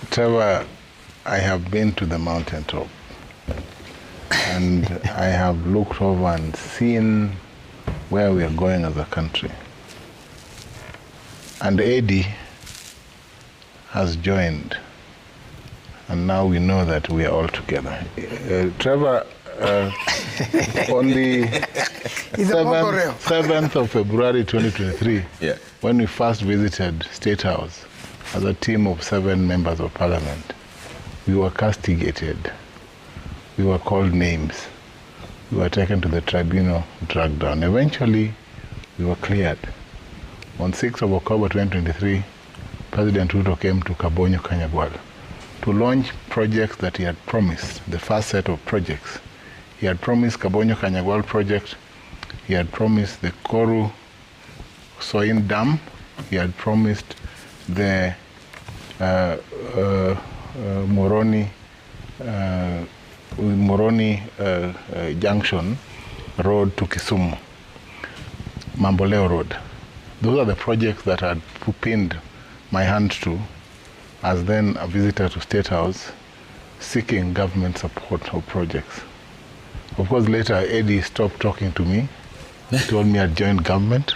Trevor, I have been to the mountaintop, and I have looked over and seen where we are going as a country. And Eddie has joined, and now we know that we are all together. Trevor, on the 7th of February 2023, when we first visited State House as a team of 7 members of Parliament, we were castigated. We were called names. We were taken to the tribunal, dragged down. Eventually, we were cleared. On 6th of October 2023, President Ruto came to Kabonyo Kanyagwal to launch projects that he had promised, the first set of projects. He had promised Kabonyo Kanyagwal project. He had promised the Koru Soin Dam. He had promised the Moroni Junction Road to Kisumu, Mamboleo Road. Those are the projects that I had pinned my hand to as then a visitor to State House seeking government support of projects. Of course, later Eddie stopped talking to me. He told me I'd joined government.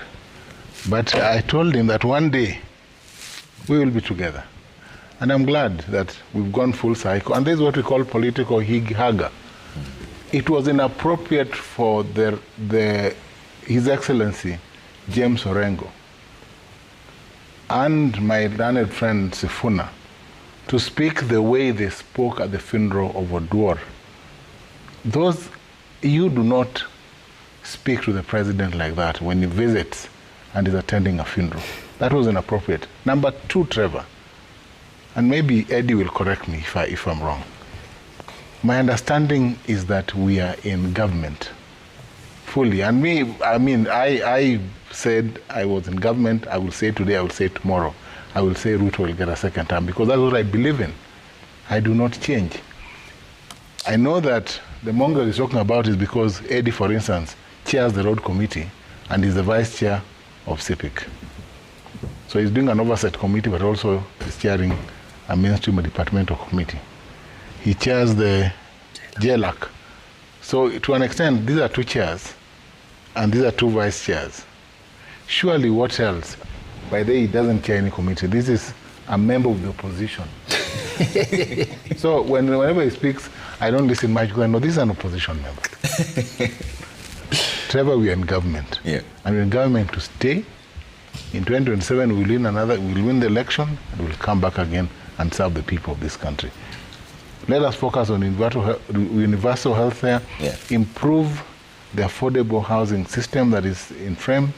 But I told him that one day we will be together. And I'm glad that we've gone full cycle. And this is what we call political hig-haga. It was inappropriate for His Excellency James Orengo and my learned friend Sifuna to speak the way they spoke at the funeral of Oduor. You do not speak to the president like that when he visits and is attending a funeral. That was inappropriate. Number 2, Trevor, and maybe Eddie will correct me if I'm wrong. My understanding is that we are in government fully. And I said I was in government. I will say today, I will say tomorrow. I will say Ruto will get a second term because that's what I believe in. I do not change. I know that the mongrel is talking about is because Eddie, for instance, chairs the road committee and is the vice chair of CPIC. So he's doing an oversight committee, but also is chairing a mainstream departmental committee. He chairs the JLAC. So to an extent, these are 2 chairs, and these are 2 vice chairs. Surely what else? By the way, he doesn't chair any committee. This is a member of the opposition. So whenever he speaks, I don't listen much because I know this is an opposition member. Trevor, we are in government. And we're in government to stay. In 2027, we'll win the election, and we'll come back again and serve the people of this country. Let us focus on universal health care, improve the affordable housing system that is in frame,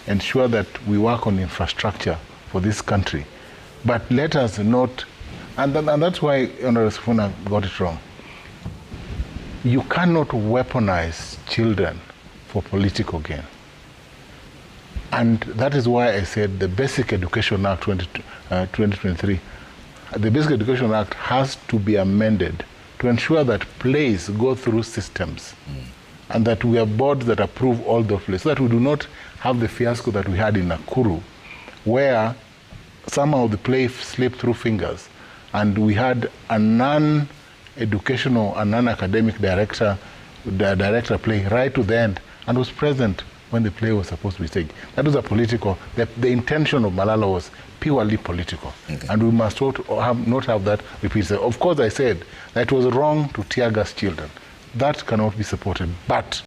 ensure that we work on infrastructure for this country. But let us not, and that's why Honorable Sifuna got it wrong. You cannot weaponize children for political gain. And that is why I said the Basic Education Act 2023, the Basic Education Act has to be amended to ensure that plays go through systems and that we have boards that approve all the plays so that we do not have the fiasco that we had in Nakuru where somehow the play slipped through fingers and we had a non-educational and non-academic director play right to the end and was present when the play was supposed to be staged. That was a political, the intention of Malala was purely political. And we must not have that repeated. Of course, I said that it was wrong to tear gas children. That cannot be supported. But